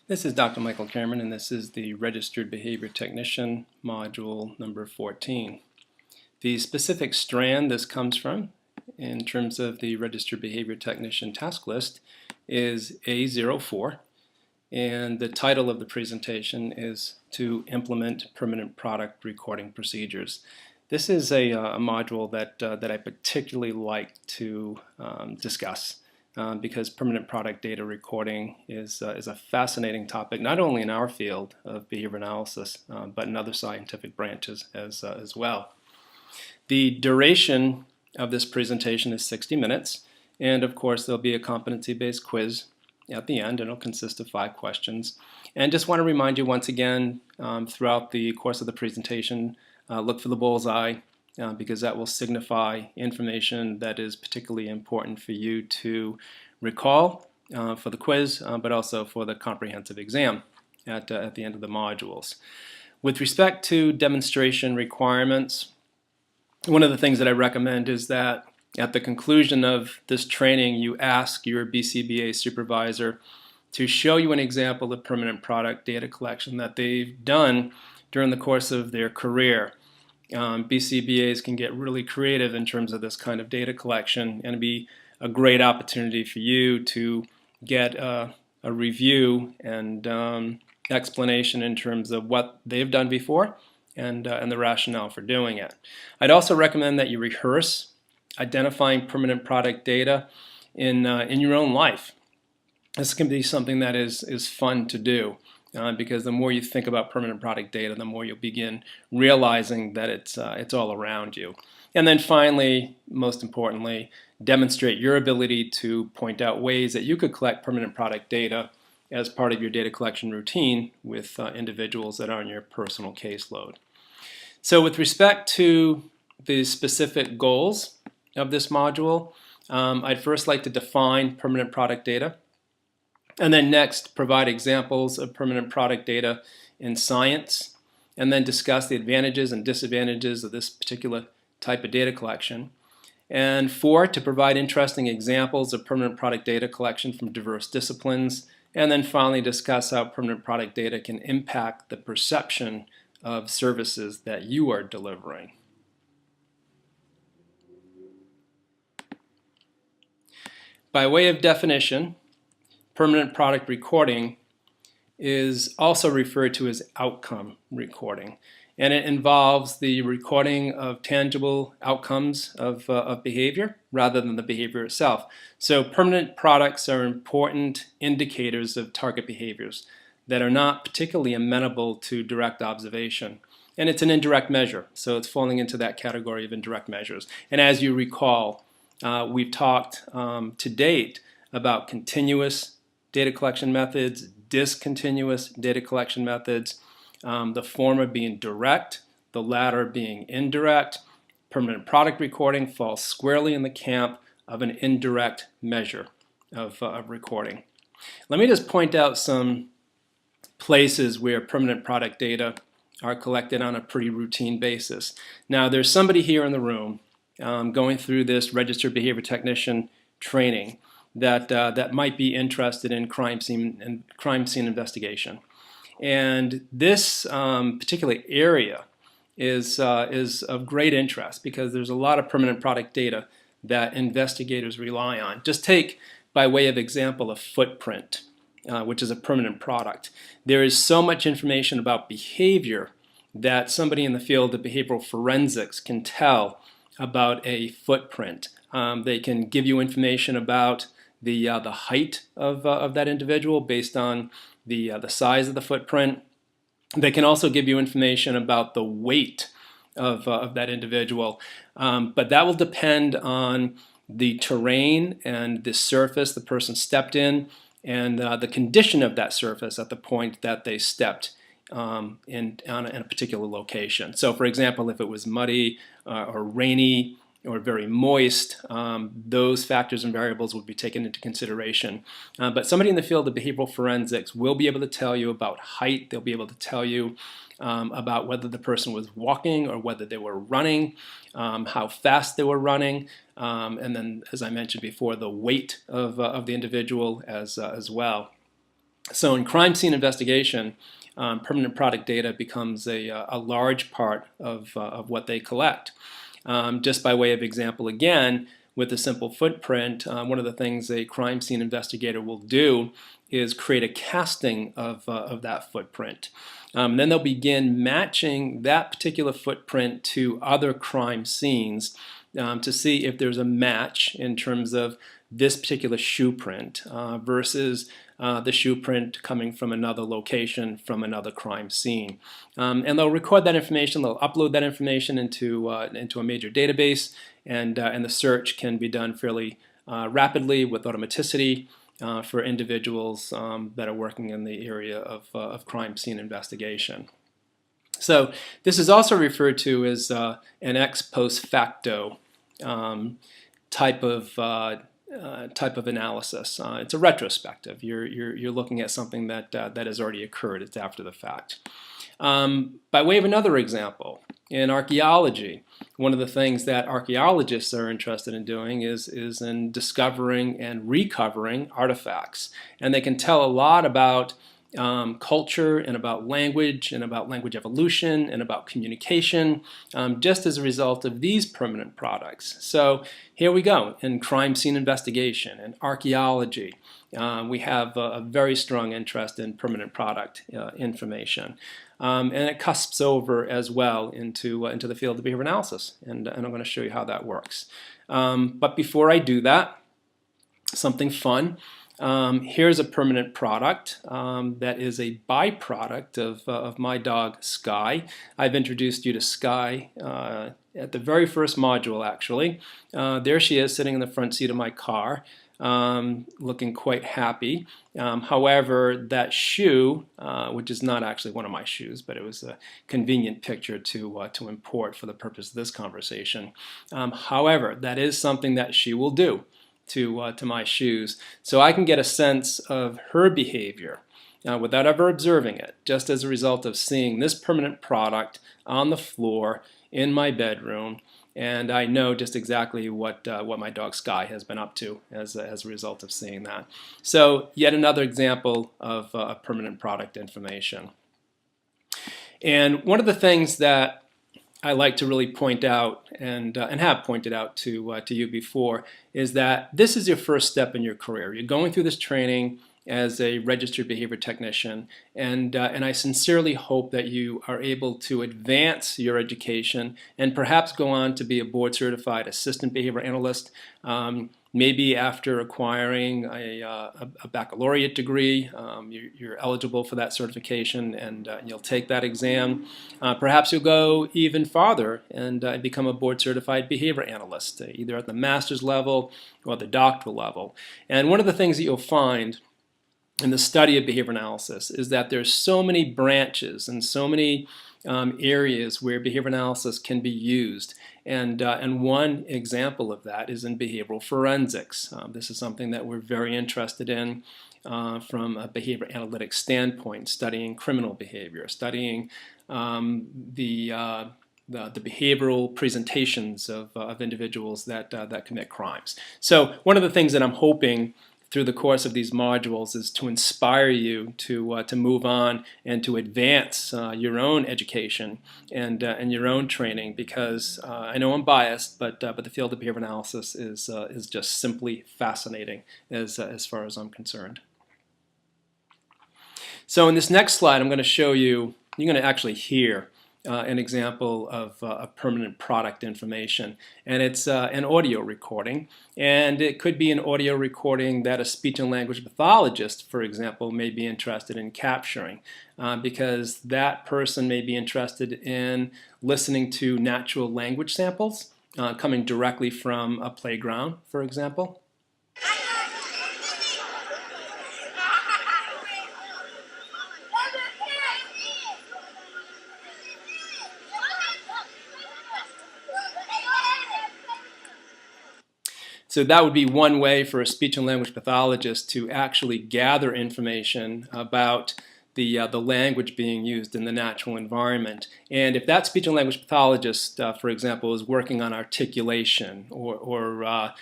This is Dr. Michael Cameron, and this is the Registered Behavior Technician module number 14. The specific strand this comes from, in terms of the Registered Behavior Technician task list, is A04, and the title of the presentation is to implement permanent product recording procedures. This is a module that I particularly like to discuss. Because permanent product data recording is a fascinating topic, not only in our field of behavior analysis, but in other scientific branches as well. The duration of this presentation is 60 minutes, and of course there'll be a competency-based quiz at the end, and it'll consist of 5 questions. And just want to remind you once again, throughout the course of the presentation, look for the bullseye, because that will signify information that is particularly important for you to recall for the quiz, but also for the comprehensive exam at the end of the modules. With respect to demonstration requirements, one of the things that I recommend is that at the conclusion of this training, you ask your BCBA supervisor to show you an example of permanent product data collection that they've done during the course of their career. BCBAs can get really creative in terms of this kind of data collection, and it'd be a great opportunity for you to get a review and explanation in terms of what they've done before and the rationale for doing it. I'd also recommend that you rehearse identifying permanent product data in your own life. This can be something that is fun to do. Because the more you think about permanent product data, the more you'll begin realizing that it's all around you. And then finally, most importantly, demonstrate your ability to point out ways that you could collect permanent product data as part of your data collection routine with individuals that are on your personal caseload. So with respect to the specific goals of this module, I'd first like to define permanent product data. And then next, provide examples of permanent product data in science, and then discuss the advantages and disadvantages of this particular type of data collection. And 4, to provide interesting examples of permanent product data collection from diverse disciplines, and then finally discuss how permanent product data can impact the perception of services that you are delivering. By way of definition, permanent product recording is also referred to as outcome recording, and it involves the recording of tangible outcomes of behavior rather than the behavior itself. So permanent products are important indicators of target behaviors that are not particularly amenable to direct observation. And it's an indirect measure, so it's falling into that category of indirect measures. And as you recall, we've talked to date about continuous data collection methods, discontinuous data collection methods, the former being direct, the latter being indirect. Permanent product recording falls squarely in the camp of an indirect measure of recording. Let me just point out some places where permanent product data are collected on a pretty routine basis. Now, there's somebody here in the room going through this registered behavior technician training that might be interested in crime scene investigation, and this particular area is of great interest because there's a lot of permanent product data that investigators rely on. Just take, by way of example, a footprint, which is a permanent product. There is so much information about behavior that somebody in the field of behavioral forensics can tell about a footprint. They can give you information about the height of that individual based on the size of the footprint. They can also give you information about the weight of that individual, but that will depend on the terrain and the surface the person stepped in and the condition of that surface at the point that they stepped in a particular location. So for example, if it was muddy or rainy or very moist, those factors and variables would be taken into consideration. But somebody in the field of behavioral forensics will be able to tell you about height. They'll be able to tell you about whether the person was walking or whether they were running, how fast they were running, and then, as I mentioned before, the weight of the individual as well. So in crime scene investigation, permanent product data becomes a large part of what they collect. Just by way of example again, with a simple footprint, one of the things a crime scene investigator will do is create a casting of that footprint. Then they'll begin matching that particular footprint to other crime scenes to see if there's a match in terms of this particular shoe print versus the shoe print coming from another location from another crime scene. And they'll record that information, they'll upload that information into a major database, and the search can be done fairly rapidly with automaticity for individuals that are working in the area of crime scene investigation. So this is also referred to as an ex post facto type of analysis. It's a retrospective. You're looking at something that has already occurred. It's after the fact. By way of another example, in archaeology, one of the things that archaeologists are interested in doing is in discovering and recovering artifacts. And they can tell a lot about culture and about language evolution and about communication just as a result of these permanent products. So here we go in crime scene investigation and archaeology. We have a very strong interest in permanent product information. And it cusps over as well into the field of behavior analysis, and I'm going to show you how that works. But before I do that, something fun. Here's a permanent product that is a byproduct of my dog Sky. I've introduced you to Sky at the very first module, actually. There she is sitting in the front seat of my car, looking quite happy. However, that shoe, which is not actually one of my shoes, but it was a convenient picture to import for the purpose of this conversation. However, that is something that she will do to my shoes, so I can get a sense of her behavior without ever observing it, just as a result of seeing this permanent product on the floor in my bedroom, and I know just exactly what my dog Sky has been up to as a result of seeing that. So yet another example of permanent product information. And one of the things that I like to really point out and have pointed out to you before is that this is your first step in your career. You're going through this training as a registered behavior technician, and I sincerely hope that you are able to advance your education and perhaps go on to be a board certified assistant behavior analyst. Maybe after acquiring a baccalaureate degree, you're eligible for that certification, and you'll take that exam. Perhaps you'll go even farther and become a board certified behavior analyst, either at the master's level or the doctoral level. And one of the things that you'll find in the study of behavior analysis is that there's so many branches and so many areas where behavior analysis can be used. And one example of that is in behavioral forensics. This is something that we're very interested in from a behavior analytics standpoint, studying criminal behavior, studying the behavioral presentations of individuals that commit crimes. So one of the things that I'm hoping through the course of these modules is to inspire you to move on and to advance your own education and your own training, because I know I'm biased, but the field of behavior analysis is just simply fascinating as far as I'm concerned. So in this next slide, I'm going to show you, you're going to actually hear an example of permanent product information, and it's an audio recording, and it could be an audio recording that a speech and language pathologist, for example, may be interested in capturing, because that person may be interested in listening to natural language samples coming directly from a playground, for example. So that would be one way for a speech and language pathologist to actually gather information about the language being used in the natural environment. And if that speech and language pathologist, for example, is working on articulation or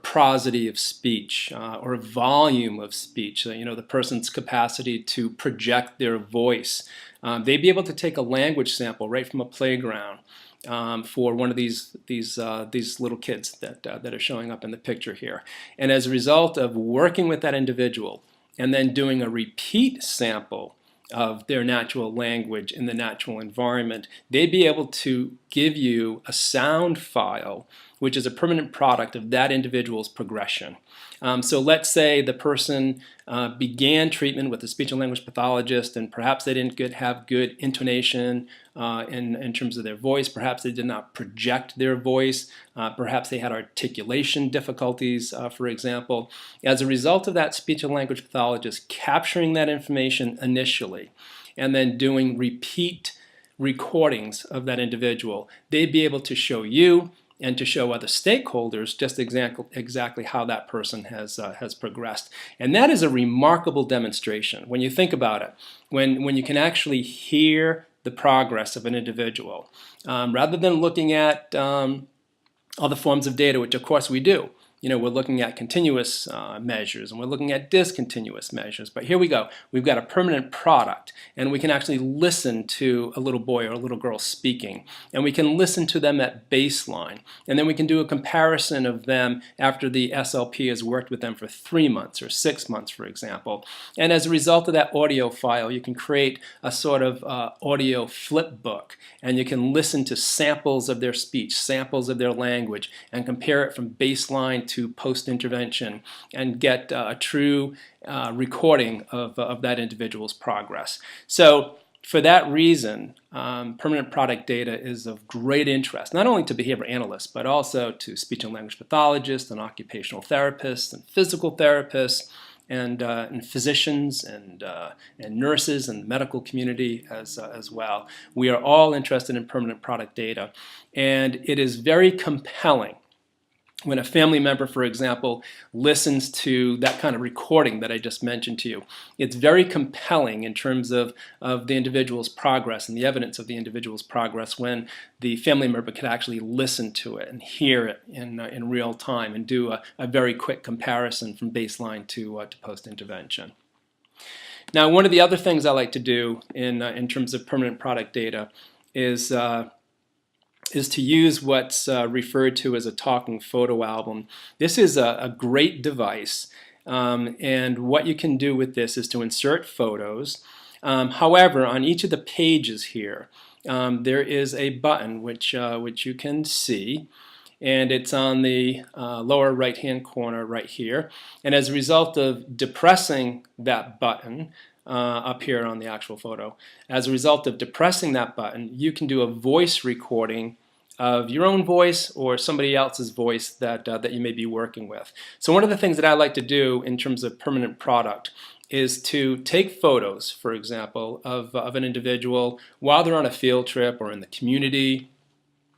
prosody of speech or volume of speech, the person's capacity to project their voice, they'd be able to take a language sample right from a playground for one of these little kids that are showing up in the picture here. And as a result of working with that individual and then doing a repeat sample of their natural language in the natural environment, they'd be able to give you a sound file which is a permanent product of that individual's progression. So let's say the person began treatment with a speech and language pathologist, and perhaps they didn't have good intonation in terms of their voice. Perhaps they did not project their voice. Perhaps they had articulation difficulties, for example. As a result of that speech and language pathologist capturing that information initially and then doing repeat recordings of that individual, they'd be able to show you and to show other stakeholders just exactly how that person has progressed. And that is a remarkable demonstration when you think about it, when you can actually hear the progress of an individual, rather than looking at other forms of data, which of course we do. We're looking at continuous measures and we're looking at discontinuous measures. But here we go. We've got a permanent product, and we can actually listen to a little boy or a little girl speaking, and we can listen to them at baseline, and then we can do a comparison of them after the SLP has worked with them for 3 months or 6 months, for example. And as a result of that audio file, you can create a sort of audio flip book, and you can listen to samples of their speech, samples of their language, and compare it from baseline to post-intervention and get a true recording of that individual's progress. So for that reason, permanent product data is of great interest, not only to behavior analysts, but also to speech and language pathologists and occupational therapists and physical therapists and physicians and nurses and the medical community as well. We are all interested in permanent product data, and it is very compelling when a family member, for example, listens to that kind of recording that I just mentioned to you. It's very compelling in terms of the individual's progress and the evidence of the individual's progress when the family member can actually listen to it and hear it in real time and do a very quick comparison from baseline to post-intervention. Now, one of the other things I like to do in terms of permanent product data is to use what's referred to as a talking photo album. This is a great device, and what you can do with this is to insert photos. However, on each of the pages here, there is a button which you can see, and it's on the lower right-hand corner right here. And as a result of depressing that button, up here on the actual photo, as a result of depressing that button, you can do a voice recording of your own voice or somebody else's voice that you may be working with. So one of the things that I like to do in terms of permanent product is to take photos, for example, of an individual while they're on a field trip or in the community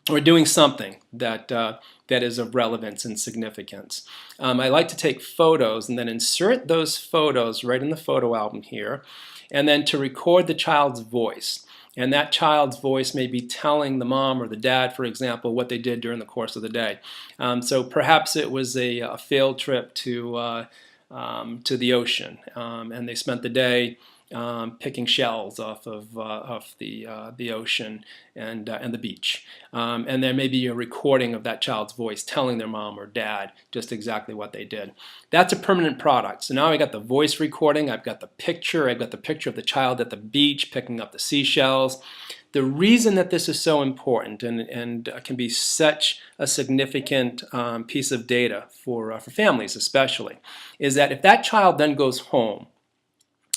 or doing something that is of relevance and significance. I like to take photos and then insert those photos right in the photo album here, and then to record the child's voice. And that child's voice may be telling the mom or the dad, for example, what they did during the course of the day. So perhaps it was a field trip to the ocean, and they spent the day picking shells off the ocean and the beach. And there may be a recording of that child's voice telling their mom or dad just exactly what they did. That's a permanent product. So now I got the voice recording, I've got the picture of the child at the beach picking up the seashells. The reason that this is so important and can be such a significant piece of data for families especially is that if that child then goes home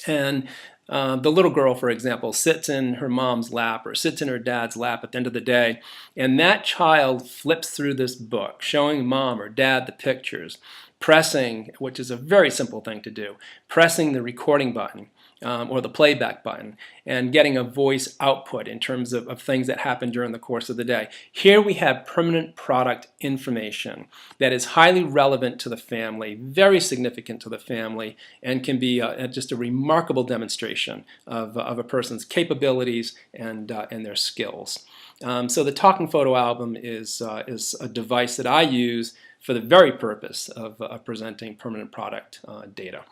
and the little girl, for example, sits in her mom's lap or sits in her dad's lap at the end of the day, and that child flips through this book, showing mom or dad the pictures, pressing, which is a very simple thing to do, pressing the recording button, or the playback button, and getting a voice output in terms of things that happen during the course of the day. Here we have permanent product information that is highly relevant to the family, very significant to the family, and can be just a remarkable demonstration of a person's capabilities and their skills. So the Talking Photo Album is a device that I use for the very purpose of presenting permanent product data.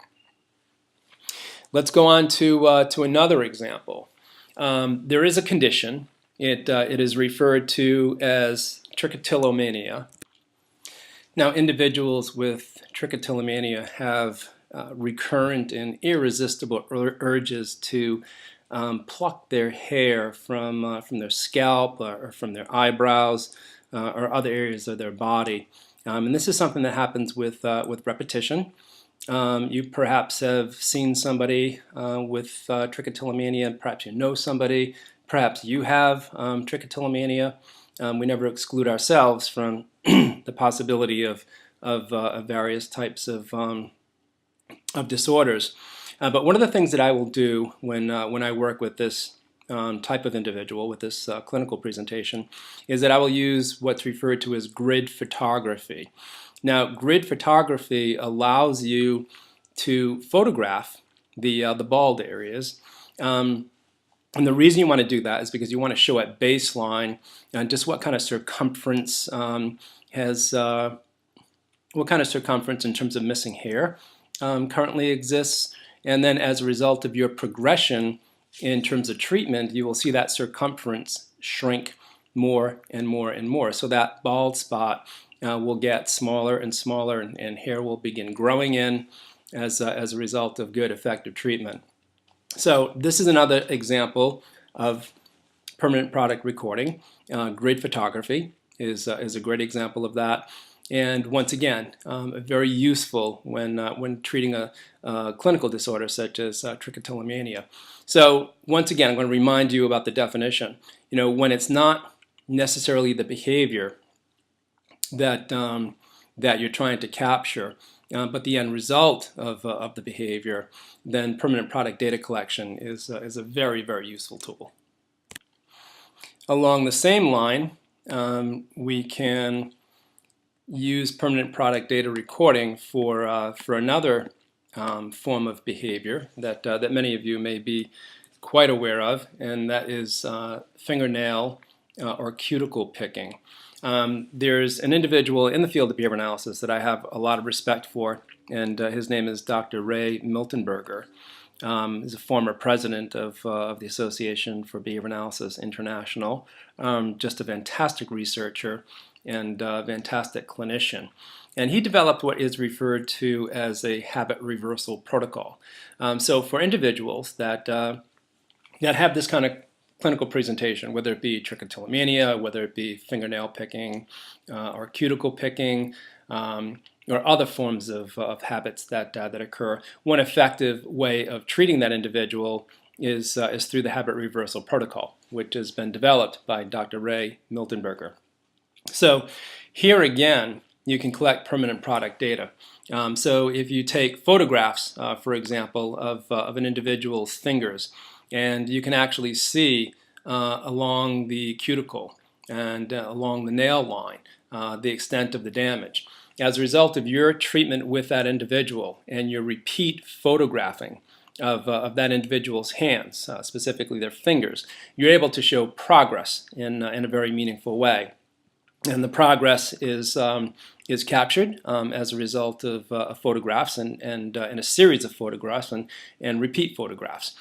Let's go on to another example. There is a condition. It is referred to as trichotillomania. Now, individuals with trichotillomania have recurrent and irresistible urges to pluck their hair from their scalp or from their eyebrows or other areas of their body. And this is something that happens with repetition. You perhaps have seen somebody with trichotillomania, perhaps you know somebody, perhaps you have trichotillomania. We never exclude ourselves from the possibility of various types of disorders. But one of the things that I will do when I work with this type of individual, with this clinical presentation, is that I will use what's referred to as grid photography. Now, grid photography allows you to photograph the bald areas. And the reason you want to do that is because you want to show at baseline just what kind of circumference what kind of circumference in terms of missing hair currently exists. And then as a result of your progression in terms of treatment, you will see that circumference shrink more and more and more. So that bald spot will get smaller and smaller, and hair will begin growing in as a result of good, effective treatment. So this is another example of permanent product recording. Grid photography is a great example of that. And once again, very useful when treating a clinical disorder such as trichotillomania. So once again, I'm going to remind you about the definition. You know, when it's not necessarily the behavior that you're trying to capture, but the end result of the behavior, then permanent product data collection is a very, very useful tool. Along the same line, we can use permanent product data recording for another form of behavior that many of you may be quite aware of, and that is fingernail or cuticle picking. There's an individual in the field of behavior analysis that I have a lot of respect for, and his name is Dr. Ray Miltenberger. He's a former president of the Association for Behavior Analysis International, just a fantastic researcher and fantastic clinician. And he developed what is referred to as a habit reversal protocol. So for individuals that have this kind of clinical presentation, whether it be trichotillomania, whether it be fingernail picking or cuticle picking, or other forms of habits that occur, one effective way of treating that individual is through the habit reversal protocol, which has been developed by Dr. Ray Miltenberger. So here again, you can collect permanent product data. So if you take photographs, for example, of an individual's fingers, and you can actually see along the cuticle and along the nail line the extent of the damage. As a result of your treatment with that individual and your repeat photographing of that individual's hands, specifically their fingers, you're able to show progress in a very meaningful way. And the progress is captured as a result of photographs and in a series of photographs and repeat photographs.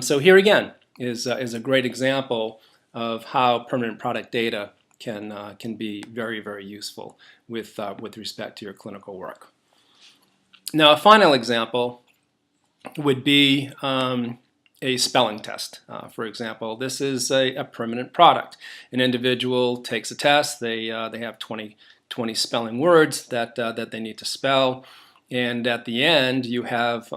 So here again is a great example of how permanent product data can be very, very useful with respect to your clinical work. Now, a final example would be a spelling test. For example, this is a permanent product. An individual takes a test. They have 20 spelling words that they need to spell, and at the end you have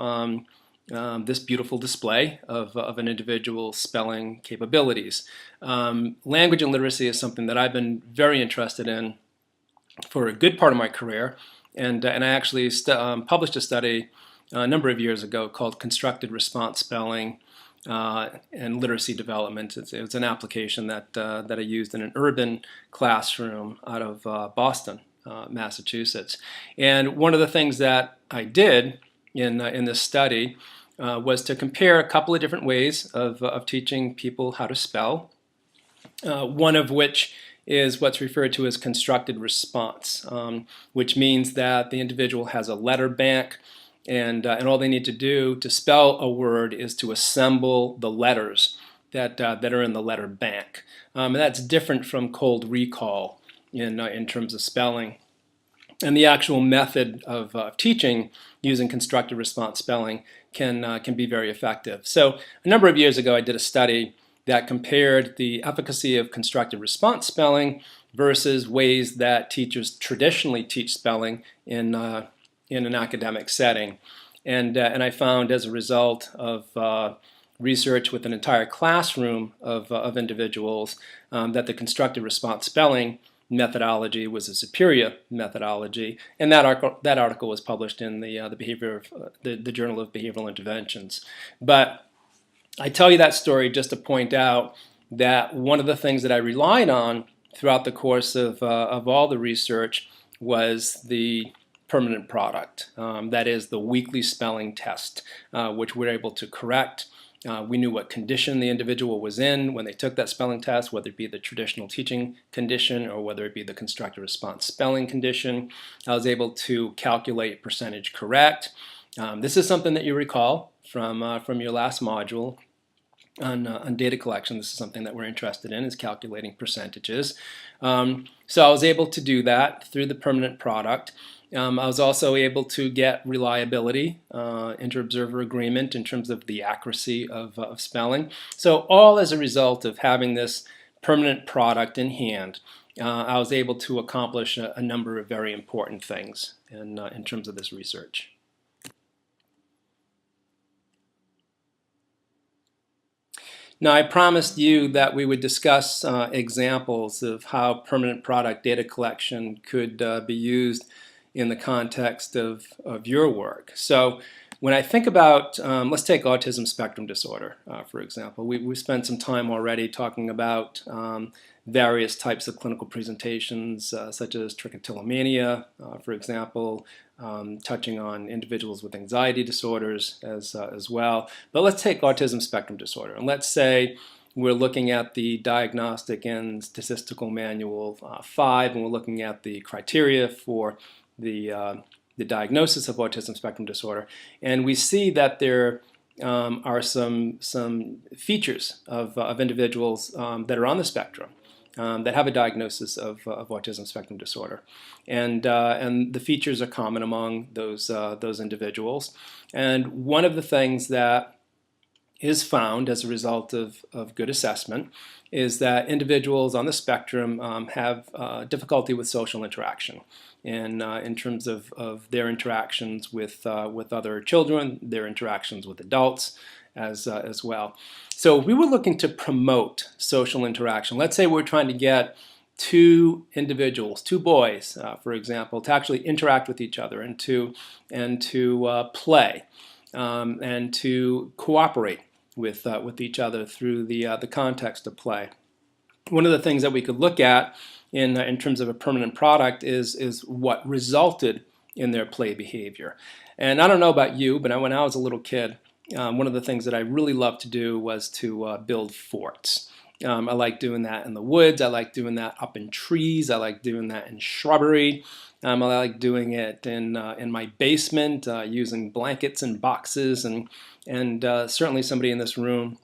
this beautiful display of an individual's spelling capabilities. Language and literacy is something that I've been very interested in for a good part of my career, and I actually published a study a number of years ago called Constructed Response Spelling and Literacy Development. It was an application that I used in an urban classroom out of Boston, Massachusetts. And one of the things that I did in this study was to compare a couple of different ways of teaching people how to spell, one of which is what's referred to as constructed response, which means that the individual has a letter bank, and all they need to do to spell a word is to assemble the letters that are in the letter bank. And that's different from cold recall in terms of spelling. And the actual method of teaching using constructed response spelling can be very effective. So a number of years ago I did a study that compared the efficacy of constructed response spelling versus ways that teachers traditionally teach spelling in an academic setting. And I found, as a result of research with an entire classroom of individuals, that the constructed response spelling methodology was a superior methodology, and that article was published in the Journal of Behavioral Interventions. But I tell you that story just to point out that one of the things that I relied on throughout the course of all the research was the permanent product. That is the weekly spelling test, which we're able to correct. We knew what condition the individual was in when they took that spelling test, whether it be the traditional teaching condition or whether it be the constructed response spelling condition. I was able to calculate percentage correct. This is something that you recall from your last module on data collection. This is something that we're interested in, is calculating percentages. So I was able to do that through the permanent product. I was also able to get reliability, inter-observer agreement in terms of the accuracy of spelling. So all as a result of having this permanent product in hand, I was able to accomplish a number of very important things in terms of this research. Now, I promised you that we would discuss examples of how permanent product data collection could be used in the context of your work. So when I think about, let's take autism spectrum disorder, for example. We've spent some time already talking about various types of clinical presentations, such as trichotillomania, for example, touching on individuals with anxiety disorders as well. But let's take autism spectrum disorder, and let's say we're looking at the Diagnostic and Statistical Manual 5, and we're looking at the criteria for the diagnosis of autism spectrum disorder, and we see that there are some features of individuals that are on the spectrum that have a diagnosis of autism spectrum disorder, and the features are common among those individuals. And one of the things that is found as a result of good assessment is that individuals on the spectrum have difficulty with social interaction, and in terms of their interactions with other children, their interactions with adults as well. So we were looking to promote social interaction. Let's say we're trying to get two individuals, two boys, for example, to actually interact with each other and to play and to cooperate with each other through the context of play. One of the things that we could look at in terms of a permanent product is what resulted in their play behavior. And I don't know about you, but when I was a little kid, one of the things that I really loved to do was to build forts. I like doing that in the woods. I like doing that up in trees. I like doing that in shrubbery. I like doing it in my basement using blankets and boxes, and certainly somebody in this room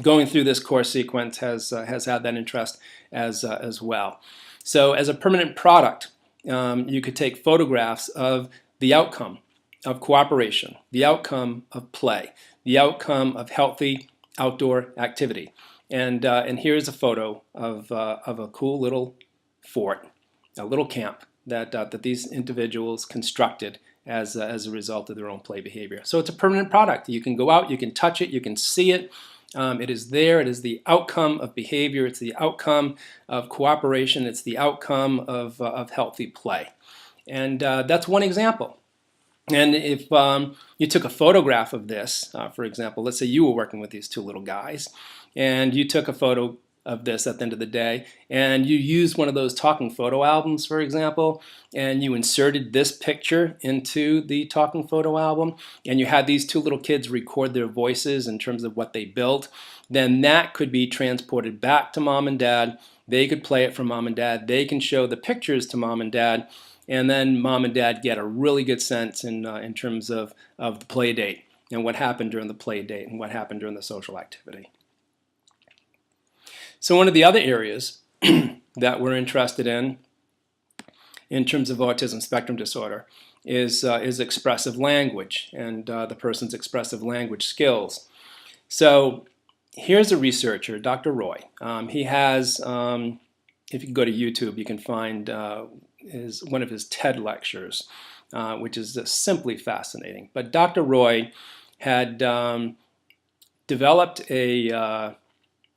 going through this course sequence has had that interest as well. So as a permanent product, you could take photographs of the outcome of cooperation, the outcome of play, the outcome of healthy outdoor activity. And here's a photo of a cool little fort, a little camp that these individuals constructed as a result of their own play behavior. So it's a permanent product. You can go out, you can touch it, you can see it. It is there. It is the outcome of behavior. It's the outcome of cooperation. It's the outcome of healthy play. And that's one example And if you took a photograph of this, for example, let's say you were working with these two little guys, and you took a photo of this at the end of the day, and you used one of those talking photo albums, for example, and you inserted this picture into the talking photo album, and you had these two little kids record their voices in terms of what they built, then that could be transported back to mom and dad. They could play it for mom and dad. They can show the pictures to mom and dad, and then mom and dad get a really good sense in terms of the play date and what happened during the play date and what happened during the social activity. So one of the other areas that we're interested in terms of autism spectrum disorder is expressive language and the person's expressive language skills. So here's a researcher, Dr. Roy. He has, if you can go to YouTube, you can find one of his TED lectures, which is simply fascinating. But Dr. Roy had developed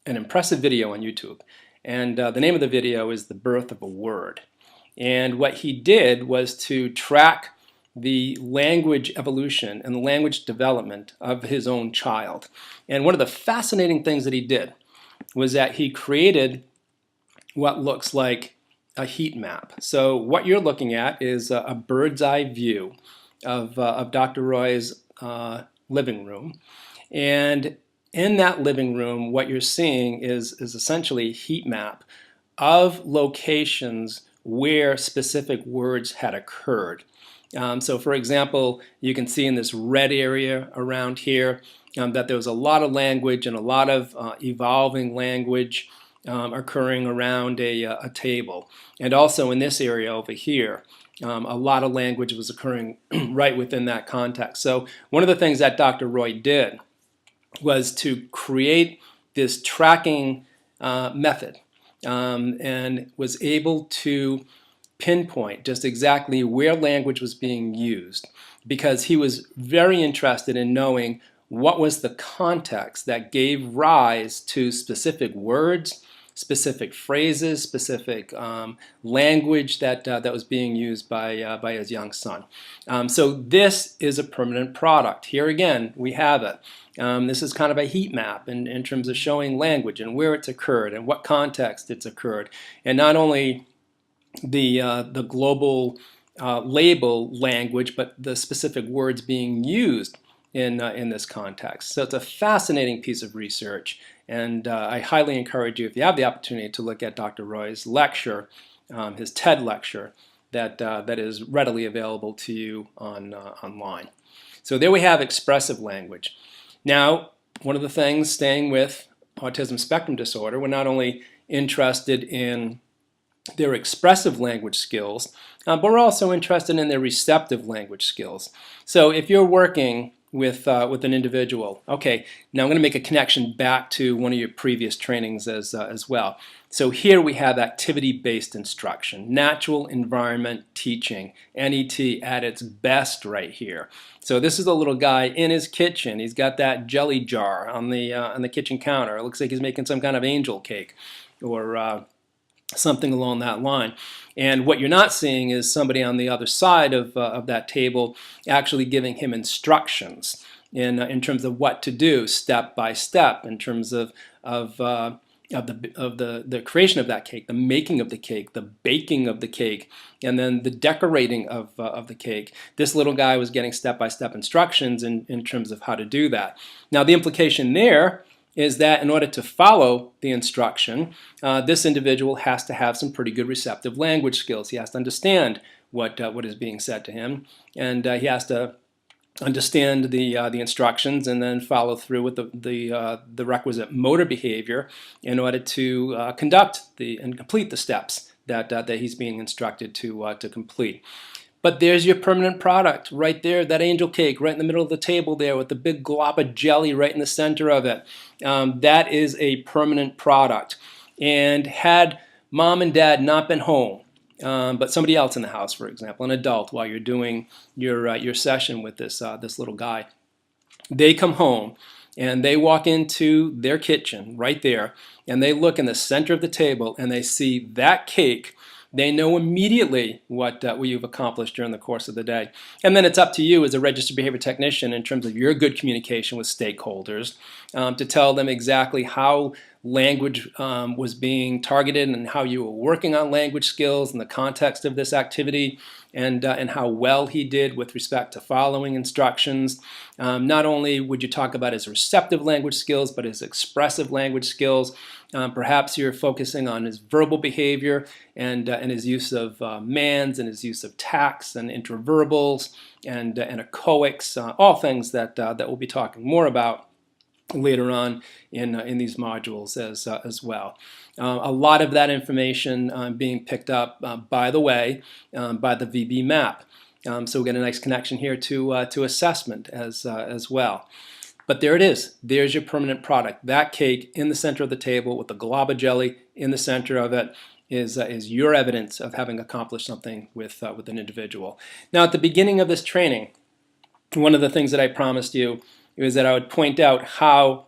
an impressive video on YouTube, and the name of the video is The Birth of a Word. And what he did was to track the language evolution and the language development of his own child. And one of the fascinating things that he did was that he created what looks like a heat map. So what you're looking at is a bird's eye view of Dr. Roy's living room. And in that living room, what you're seeing is essentially a heat map of locations where specific words had occurred. So for example, you can see in this red area around here that there was a lot of language and a lot of evolving language occurring around a table. And also in this area over here, a lot of language was occurring right within that context. So one of the things that Dr. Roy did was to create this tracking method and was able to pinpoint just exactly where language was being used, because he was very interested in knowing what was the context that gave rise to specific words, specific phrases, specific language that was being used by his young son. So this is a permanent product. Here again, we have it. This is kind of a heat map in terms of showing language and where it's occurred and what context it's occurred. And not only the global label language, but the specific words being used in this context. So it's a fascinating piece of research, and I highly encourage you, if you have the opportunity, to look at Dr. Roy's lecture, his TED lecture, that is readily available to you online. So there we have expressive language. Now, one of the things, staying with autism spectrum disorder, we're not only interested in their expressive language skills, but we're also interested in their receptive language skills. So if you're working with an individual, okay, now I'm going to make a connection back to one of your previous trainings as well. So here we have activity-based instruction, natural environment teaching, NET at its best right here. So this is a little guy in his kitchen. He's got that jelly jar on the kitchen counter. It looks like he's making some kind of angel cake or something along that line. And what you're not seeing is somebody on the other side of that table actually giving him instructions in terms of what to do step by step, in terms of the creation of that cake, the making of the cake, the baking of the cake, and then the decorating of the cake. This little guy was getting step-by-step instructions in terms of how to do that. Now the implication there is that in order to follow the instruction, this individual has to have some pretty good receptive language skills. He has to understand what is being said to him, and he has to understand the instructions and then follow through with the requisite motor behavior in order to conduct and complete the steps that he's being instructed to complete. But there's your permanent product right there, that angel cake right in the middle of the table there with the big glob of jelly right in the center of it. That is a permanent product. And had mom and dad not been home, but somebody else in the house, for example, an adult, while you're doing your session with this little guy, they come home and they walk into their kitchen right there, and they look in the center of the table and they see that cake They know immediately what you've accomplished during the course of the day. And then it's up to you as a registered behavior technician in terms of your good communication with stakeholders to tell them exactly how language was being targeted and how you were working on language skills in the context of this activity, and how well he did with respect to following instructions. Not only would you talk about his receptive language skills, but his expressive language skills. Perhaps you're focusing on his verbal behavior and his use of mans and his use of tacts and interverbals and echoics, all things that we'll be talking more about later on in these modules as well. A lot of that information being picked up, by the way, by the VB map. So we get a nice connection here to assessment as well. But there it is. There's your permanent product. That cake in the center of the table with the glob of jelly in the center of it is your evidence of having accomplished something with an individual. Now, at the beginning of this training, one of the things that I promised you is that I would point out how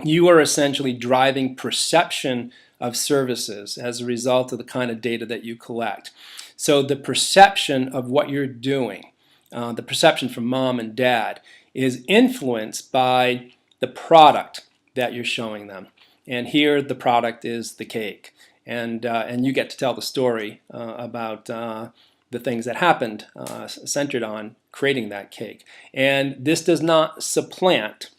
you are essentially driving perception of services as a result of the kind of data that you collect. So the perception of what you're doing, the perception from mom and dad, is influenced by the product that you're showing them. And here the product is the cake. And you get to tell the story about the things that happened centered on creating that cake. And this does not supplant,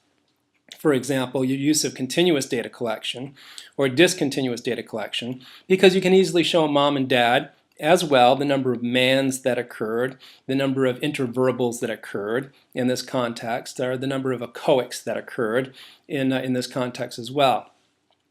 for example, your use of continuous data collection or discontinuous data collection, because you can easily show mom and dad as well the number of mans that occurred, the number of interverbals that occurred in this context, or the number of echoics that occurred in this context as well.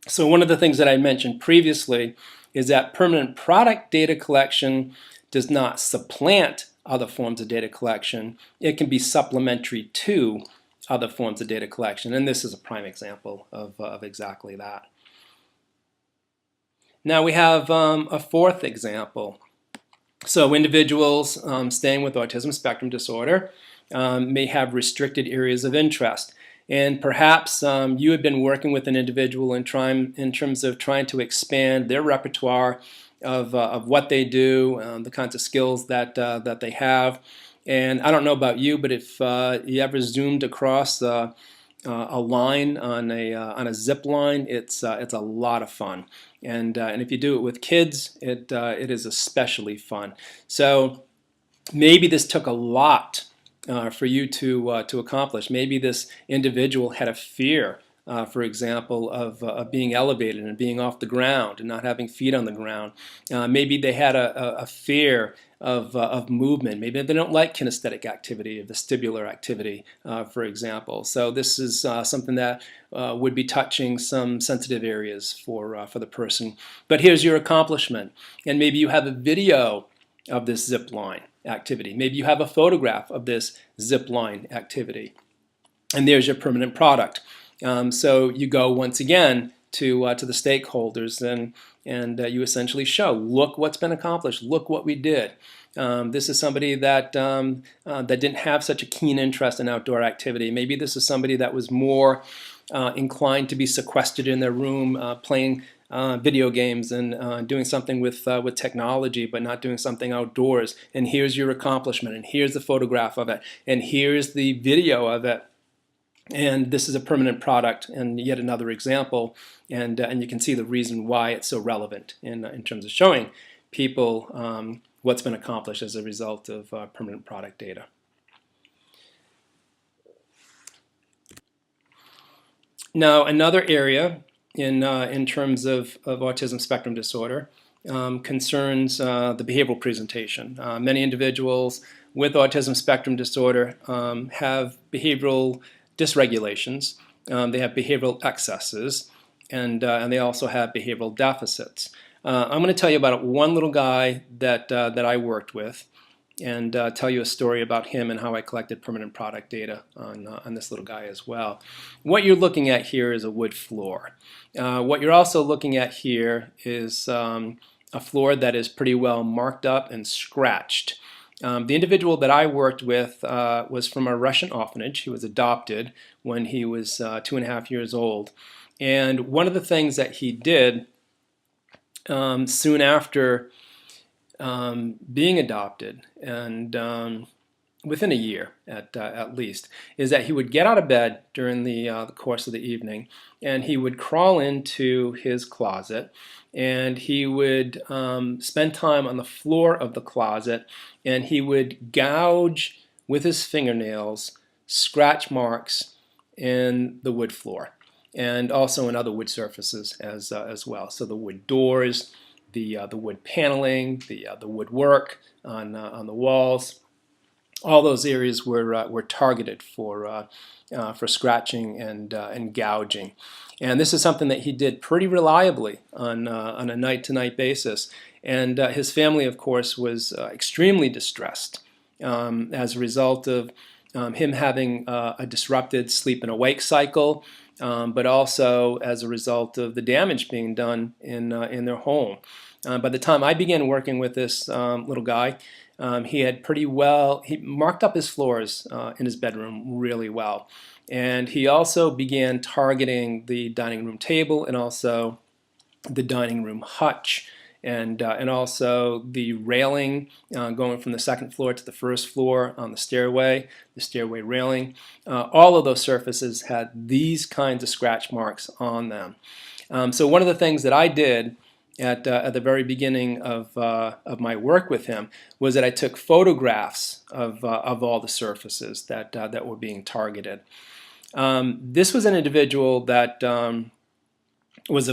So one of the things that I mentioned previously is that permanent product data collection does not supplant other forms of data collection. It can be supplementary to other forms of data collection, and this is a prime example of exactly that. Now we have a fourth example. So individuals staying with autism spectrum disorder may have restricted areas of interest. And perhaps you have been working with an individual in terms of trying to expand their repertoire of what they do, the kinds of skills that they have. And I don't know about you, but if you ever zoomed across a line on a zip line, it's a lot of fun. And if you do it with kids, it is especially fun. So maybe this took a lot for you to accomplish. Maybe this individual had a fear, for example, of being elevated and being off the ground and not having feet on the ground. Maybe they had a fear of movement. Maybe they don't like kinesthetic activity, vestibular activity, for example. So this is something that would be touching some sensitive areas for the person. But here's your accomplishment. And maybe you have a video of this zip line activity. Maybe you have a photograph of this zip line activity. And there's your permanent product. So you go once again to the stakeholders and you essentially show, look what's been accomplished, look what we did. This is somebody that didn't have such a keen interest in outdoor activity. Maybe this is somebody that was more inclined to be sequestered in their room playing video games and doing something with technology, but not doing something outdoors. And here's your accomplishment, and here's the photograph of it, and here's the video of it. And this is a permanent product, and yet another example. And you can see the reason why it's so relevant in terms of showing people what's been accomplished as a result of permanent product data. Now, another area in terms of autism spectrum disorder concerns the behavioral presentation. Many individuals with autism spectrum disorder have behavioral dysregulations, they have behavioral excesses, and they also have behavioral deficits. I'm going to tell you about one little guy that I worked with, and tell you a story about him and how I collected permanent product data on this little guy as well. What you're looking at here is a wood floor. What you're also looking at here is a floor that is pretty well marked up and scratched. The individual that I worked with was from a Russian orphanage. He was adopted when he was 2.5 years old. And one of the things that he did soon after being adopted, and within a year at least, is that he would get out of bed during the course of the evening, and he would crawl into his closet, and he would spend time on the floor of the closet, and he would gouge with his fingernails scratch marks in the wood floor, and also in other wood surfaces as well. So the wood doors, the wood paneling, the woodwork on the walls. All those areas were targeted for scratching and gouging, and this is something that he did pretty reliably on a night-to-night basis. And his family, of course, was extremely distressed as a result of him having a disrupted sleep and awake cycle, but also as a result of the damage being done in their home. By the time I began working with this little guy, he had he marked up his floors in his bedroom really well. And he also began targeting the dining room table and also the dining room hutch, and also the railing going from the second floor to the first floor on the stairway railing. All of those surfaces had these kinds of scratch marks on them. So one of the things that I did at the very beginning of my work with him was that I took photographs of all the surfaces that were being targeted. This was an individual that was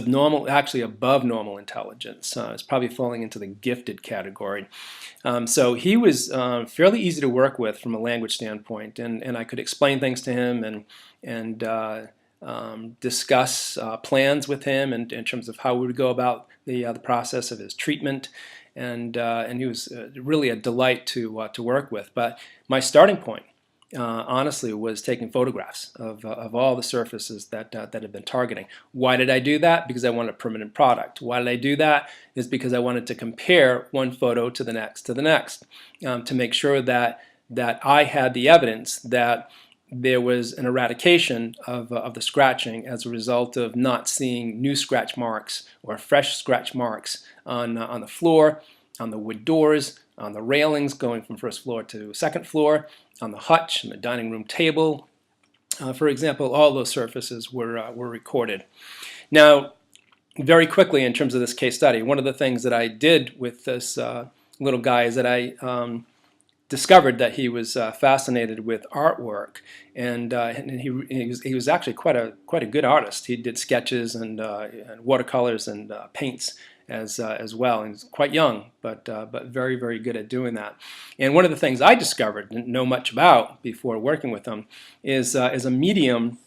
actually above normal intelligence. It's probably falling into the gifted category. So he was fairly easy to work with from a language standpoint, and I could explain things to him and discuss plans with him in terms of how we would go about the process of his treatment, and he was really a delight to work with. But my starting point, honestly, was taking photographs of all the surfaces that had been targeting. Why did I do that? Because I wanted a permanent product. Why did I do that? Is because I wanted to compare one photo to the next to make sure that I had the evidence that there was an eradication of the scratching as a result of not seeing new scratch marks or fresh scratch marks on the floor, on the wood doors, on the railings going from first floor to second floor, on the hutch and the dining room table. For example, all those surfaces were recorded. Now, very quickly in terms of this case study, one of the things that I did with this little guy is that I discovered that he was fascinated with artwork, and he was actually quite a good artist. He did sketches and watercolors and paints as well, and he's quite young, but very, very good at doing that. And one of the things I discovered, didn't know much about before working with him, is a medium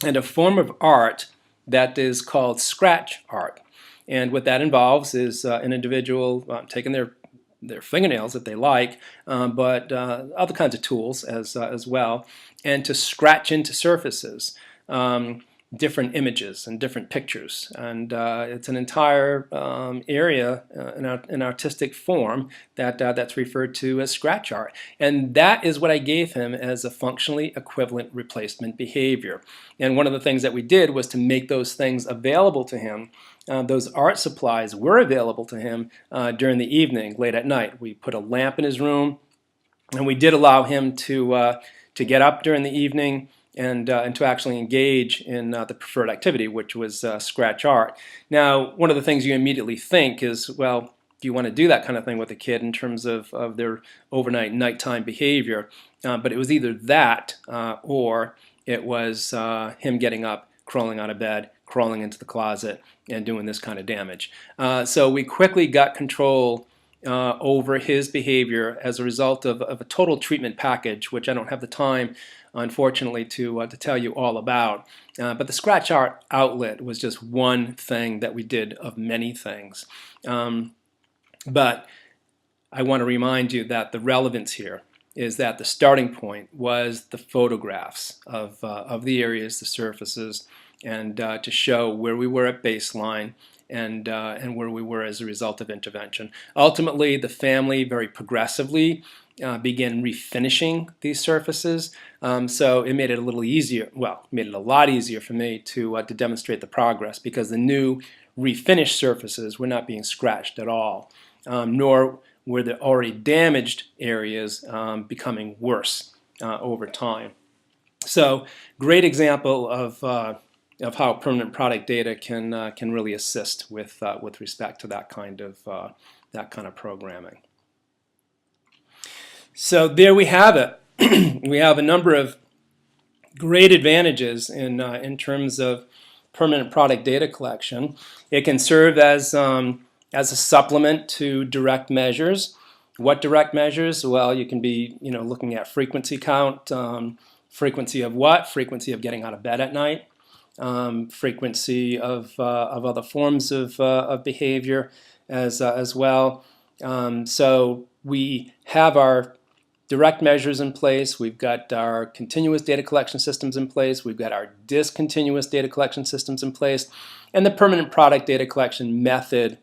and a form of art that is called scratch art. And what that involves is an individual taking their fingernails if they like, but other kinds of tools as well, and to scratch into surfaces different images and different pictures. And it's an entire area, an artistic form that's referred to as scratch art. And that is what I gave him as a functionally equivalent replacement behavior. And one of the things that we did was to make those things available to him. Those art supplies were available to him during the evening, late at night. We put a lamp in his room, and we did allow him to get up during the evening and to actually engage in the preferred activity, which was scratch art. Now, one of the things you immediately think is, well, do you want to do that kind of thing with a kid in terms of their overnight, nighttime behavior? But it was either that or it was him getting up, crawling out of bed, crawling into the closet, and doing this kind of damage. So we quickly got control over his behavior as a result of a total treatment package, which I don't have the time, unfortunately, to tell you all about. But the scratch art outlet was just one thing that we did of many things. But I want to remind you that the relevance here is that the starting point was the photographs of the areas, the surfaces, and to show where we were at baseline and where we were as a result of intervention. Ultimately, the family very progressively began refinishing these surfaces, so it made it a little easier, well, made it a lot easier for me to demonstrate the progress, because the new refinished surfaces were not being scratched at all, nor where the already damaged areas becoming worse over time. So, great example of how permanent product data can really assist with respect to that kind of programming. So there we have it. We have a number of great advantages in terms of permanent product data collection. It can serve as a supplement to direct measures. What direct measures? Well, you can be looking at frequency count, frequency of what? Frequency of getting out of bed at night, frequency of other forms of behavior as well. So we have our direct measures in place. We've got our continuous data collection systems in place. We've got our discontinuous data collection systems in place. And the permanent product data collection method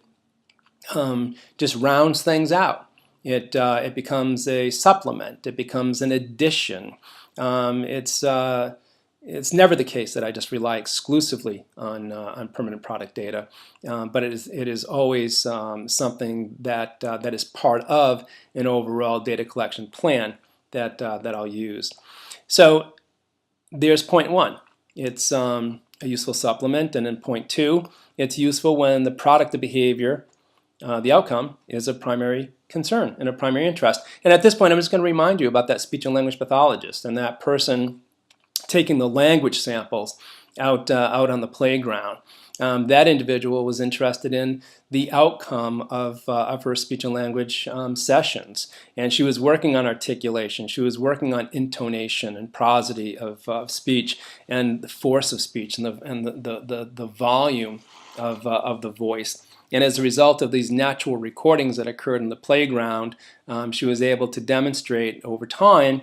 just rounds things out. It becomes a supplement. It becomes an addition. It's never the case that I just rely exclusively on permanent product data, but it is always something that is part of an overall data collection plan that I'll use. So there's point one. It's a useful supplement, and then point two, it's useful when the product of behavior, the outcome, is a primary concern and a primary interest. And at this point, I'm just going to remind you about that speech and language pathologist and that person taking the language samples out on the playground. That individual was interested in the outcome of her speech and language sessions, and she was working on articulation. She was working on intonation and prosody of speech, and the force of speech, and the volume of the voice. And as a result of these natural recordings that occurred in the playground, she was able to demonstrate over time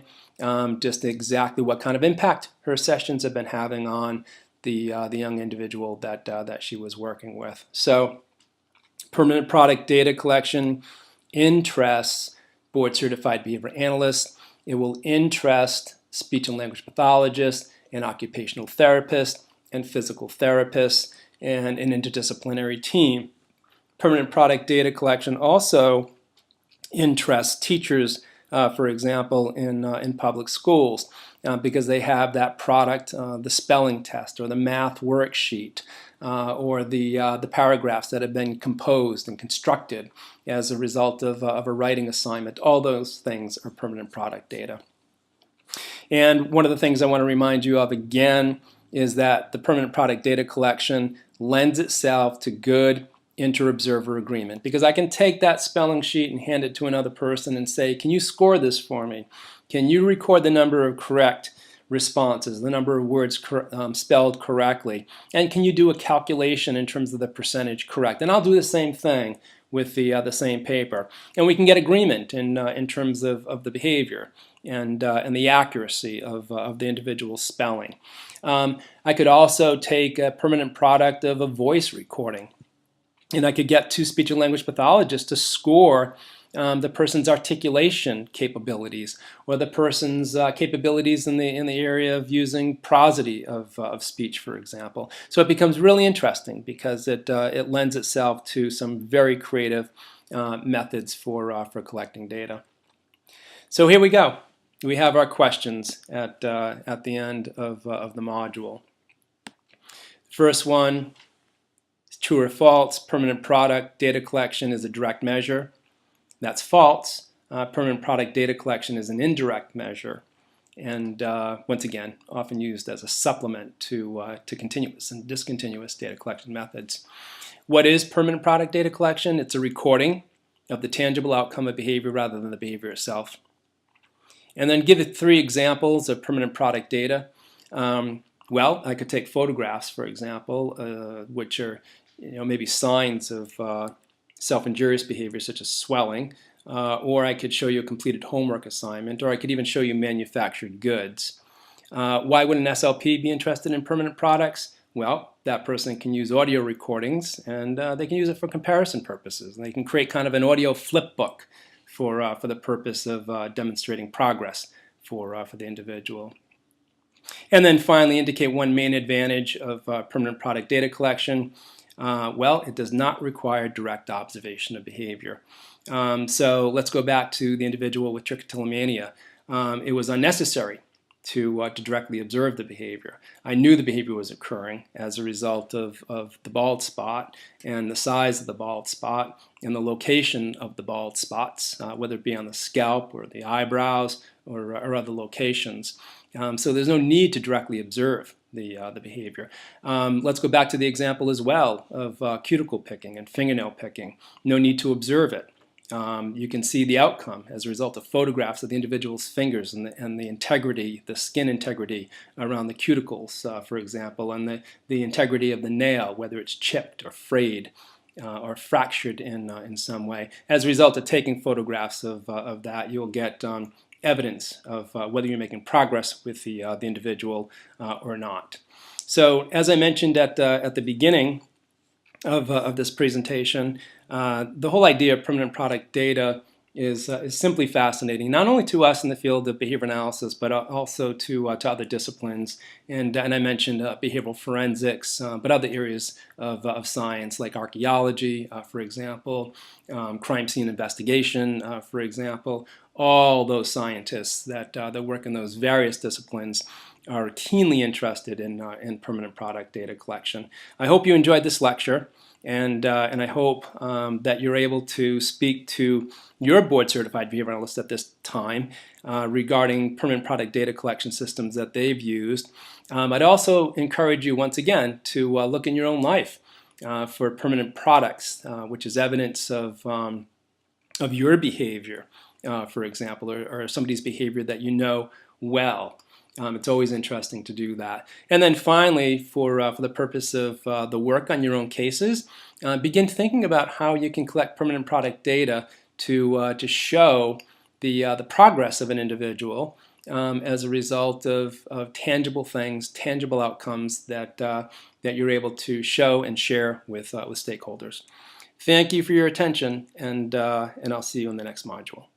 just exactly what kind of impact her sessions have been having on the young individual that she was working with. So permanent product data collection interests board-certified behavior analysts. It will interest speech and language pathologists and occupational therapists and physical therapists and an interdisciplinary team. Permanent product data collection also interests teachers, for example, in public schools, because they have that product, the spelling test or the math worksheet, or the paragraphs that have been composed and constructed as a result of a writing assignment. All those things are permanent product data. And one of the things I want to remind you of again is that the permanent product data collection lends itself to good inter-observer agreement, because I can take that spelling sheet and hand it to another person and say, can you score this for me? Can you record the number of correct responses, the number of words spelled correctly? And can you do a calculation in terms of the percentage correct? And I'll do the same thing with the same paper. And we can get agreement in terms of the behavior and the accuracy of the individual spelling. I could also take a permanent product of a voice recording, and I could get two speech and language pathologists to score the person's articulation capabilities, or the person's capabilities in the area of using prosody of speech, for example. So it becomes really interesting because it lends itself to some very creative methods for collecting data. So here we go. We have our questions at the end of the module. First one. True or false, permanent product data collection is a direct measure. That's false. Permanent product data collection is an indirect measure, and once again, often used as a supplement to continuous and discontinuous data collection methods. What is permanent product data collection? It's a recording of the tangible outcome of behavior rather than the behavior itself. And then give it 3 examples of permanent product data. Well, I could take photographs, for example, which are maybe signs of self-injurious behavior such as swelling, or I could show you a completed homework assignment, or I could even show you manufactured goods. Why would an SLP be interested in permanent products? Well, that person can use audio recordings, and they can use it for comparison purposes. They can create kind of an audio flip book for the purpose of demonstrating progress for the individual. And then finally, indicate one main advantage of permanent product data collection. Well, it does not require direct observation of behavior. So let's go back to the individual with trichotillomania. It was unnecessary to directly observe the behavior. I knew the behavior was occurring as a result of the bald spot and the size of the bald spot and the location of the bald spots, whether it be on the scalp or the eyebrows or other locations. So there's no need to directly observe the behavior. Let's go back to the example as well of cuticle picking and fingernail picking. No need to observe it. You can see the outcome as a result of photographs of the individual's fingers and the integrity, the skin integrity around the cuticles, for example, and the integrity of the nail, whether it's chipped or frayed or fractured in some way. As a result of taking photographs of that, you'll get evidence of whether you're making progress with the individual or not. So as I mentioned at the beginning of this presentation, the whole idea of permanent product data is simply fascinating, not only to us in the field of behavior analysis, but also to other disciplines. And I mentioned behavioral forensics, but other areas of science like archaeology, for example, crime scene investigation, for example. All those scientists that work in those various disciplines are keenly interested in permanent product data collection. I hope you enjoyed this lecture, and I hope that you're able to speak to your board-certified behavior analyst at this time regarding permanent product data collection systems that they've used. I'd also encourage you once again to look in your own life for permanent products, which is evidence of your behavior, for example, or somebody's behavior that you know well. It's always interesting to do that. And then finally, for the purpose of the work on your own cases, begin thinking about how you can collect permanent product data to show the progress of an individual as a result of tangible things, tangible outcomes that you're able to show and share with stakeholders. Thank you for your attention, and I'll see you in the next module.